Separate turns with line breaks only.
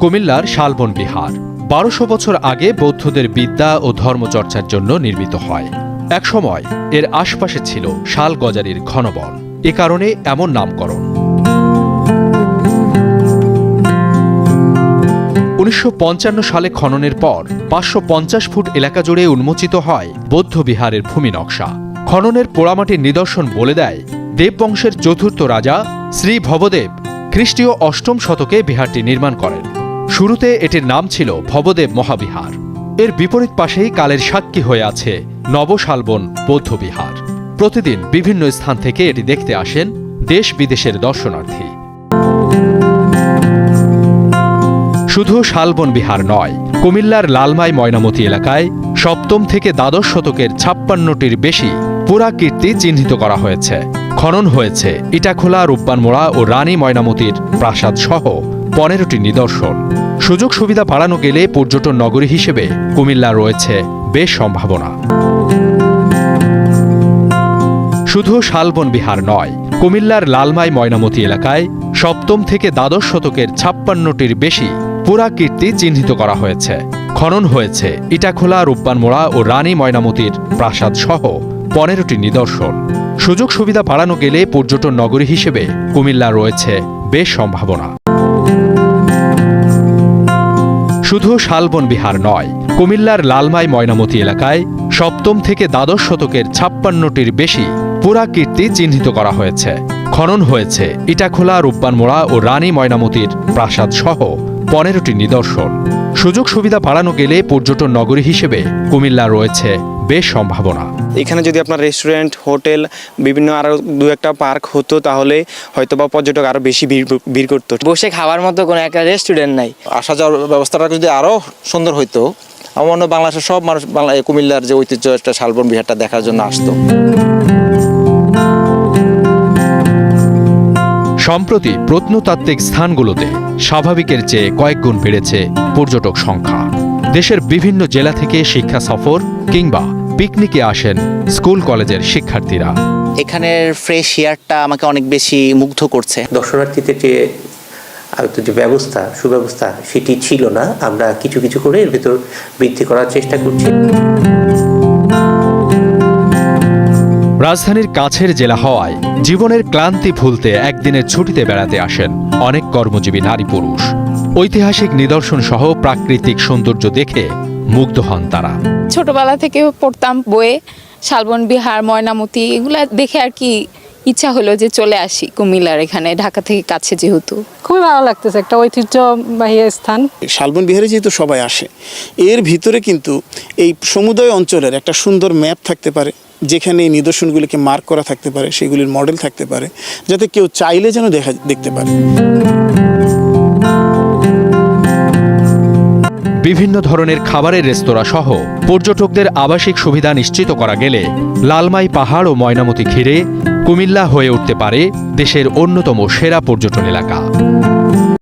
কুমিল্লার শালবন বিহার ১২০০ বছর আগে বৌদ্ধদের বিদ্যা ও ধর্মচর্চার জন্য নির্মিত হয়। একসময় এর আশপাশে ছিল শাল গজারির ঘন বন, এ কারণে এমন নামকরণ। ১৯৫৫ সালে খননের পর ৫৫০ ফুট এলাকা জুড়ে উন্মোচিত হয় বৌদ্ধ বিহারের ভূমি নকশা। খননের পোড়ামাটির নিদর্শন বলে দেয়, দেববংশের চতুর্থ রাজা শ্রী ভবদেব খ্রিস্টীয় ৮ম শতকে বিহারটি নির্মাণ করেন। শুরুতে এটির নাম ছিল ভবদেব মহাবিহার। এর বিপরীত পাশেই কালের সাক্ষী হয়ে আছে নবশালবন বৌদ্ধ বিহার। প্রতিদিন বিভিন্ন স্থান থেকে এটি দেখতে আসেন দেশ বিদেশের দর্শনার্থী। শুধু শালবন বিহার নয়, কুমিল্লার লালমাই ময়নামতি এলাকায় ৭ম থেকে দ্বাদশ শতকের ৫৬টির বেশি পুরাকীর্তি চিহ্নিত করা হয়েছে। খনন হয়েছে ইটাখোলা, রূপবানমোড়া ও রানী ময়নামতির প্রাসাদ সহ ১৫টি নিদর্শন। সুযোগ সুবিধা বাড়ানো গেলে পর্যটন নগরী হিসেবে কুমিল্লা রয়েছে বেশ সম্ভাবনা। শুধু শালবন বিহার নয়, কুমিল্লার লালমাই ময়নামতি এলাকায় ৭ম থেকে দ্বাদশ শতকের ৫৬টির বেশি পুরাকীর্তি চিহ্নিত করা হয়েছে। খনন হয়েছে ইটাখোলা, রূপবানমোড়া ও রানী ময়নামতির প্রাসাদ সহ ১৫টি নিদর্শন। সুযোগ সুবিধা বাড়ানো গেলে পর্যটন নগরী হিসেবে কুমিল্লা রয়েছে বেশ সম্ভাবনা। শুধু শালবন বিহার নয়, কুমিল্লার লালমাই ময়নামতি এলাকায় ৭ম থেকে দ্বাদশ শতকের ৫৬টির বেশি পুরাকীর্তি চিহ্নিত করা হয়েছে। খনন হয়েছে ইটাখোলা, রূপবানমোড়া ও রানী ময়নামতির প্রাসাদ সহ ১৫টি নিদর্শন। সুযোগ সুবিধা বাড়ানো গেলে পর্যটন নগরী হিসেবে কুমিল্লা রয়েছে বেশ সম্ভাবনা।
এখানে যদি আপনার রেস্টুরেন্ট, হোটেল, বিভিন্ন আরো দু একটা পার্ক হতো তাহলে হয়তোবা পর্যটক আরো বেশি ভিড় করতো।
বসে খাওয়ার মতো কোনো একটা রেস্টুরেন্ট নাই।
আসা যাওয়ার ব্যবস্থাটা যদি আরো সুন্দর হইতো, আমার মনে হয় বাংলাদেশের সব মানুষ কুমিল্লার যে ঐতিহ্য একটা শালবন বিহারটা দেখার জন্য আসতো।
সম্প্রতি প্রত্নতাত্ত্বিক স্থানগুলোতে স্বাভাবিকের চেয়ে কয়েক গুণ বেড়েছে পর্যটক সংখ্যা। দেশের বিভিন্ন জেলা থেকে শিক্ষা সফর কিংবা পিকনিকে আসেন স্কুল কলেজের শিক্ষার্থীরা।
এখানের ফ্রেশ এয়ারটা আমাকে অনেক বেশি মুগ্ধ করছে।
দর্শনার্থীদের যে ব্যবস্থা, সুব্যবস্থা সেটি ছিল না। আমরা কিছু কিছু করে এর ভিতর বৃদ্ধি করার চেষ্টা করছি।
রাজধানীর কাছের জেলা হওয়ায় জীবনের ক্লান্তি ভুলতে একদিনের ছুটিতে বেড়াতে আসেন অনেক কর্মজীবী নারী পুরুষ। ঐতিহাসিক নিদর্শন সহ প্রাকৃতিক সৌন্দর্য দেখে মুগ্ধ হন তারা।
ছোটবেলা থেকে পড়তাম বইয়ে, শালবন বিহার, ময়নামতি, এগুলা দেখে আর কি ইচ্ছা হলো যে চলে আসি কুমিল্লার এখানে, ঢাকা থেকে কাছে যেহেতু।
খুবই ভালো লাগতেছে, একটা ঐতিহ্যবাহী স্থান।
শালবন বিহারে যেহেতু সবাই আসে, এর ভিতরে কিন্তু এই সমুদয় অঞ্চলের একটা সুন্দর ম্যাপ থাকতে পারে, যেখানে এই নিদর্শনগুলিকে মার্ক করা থাকতে পারে, সেগুলির মডেল থাকতে পারে, যাতে কেউ চাইলে যেন দেখতে পারে।
বিভিন্ন ধরনের খাবারের রেস্তোরাঁ সহ পর্যটকদের আবাসিক সুবিধা নিশ্চিত করা গেলে লালমাই পাহাড় ও ময়নামতি ঘিরে কুমিল্লা হয়ে উঠতে পারে দেশের অন্যতম সেরা পর্যটন এলাকা।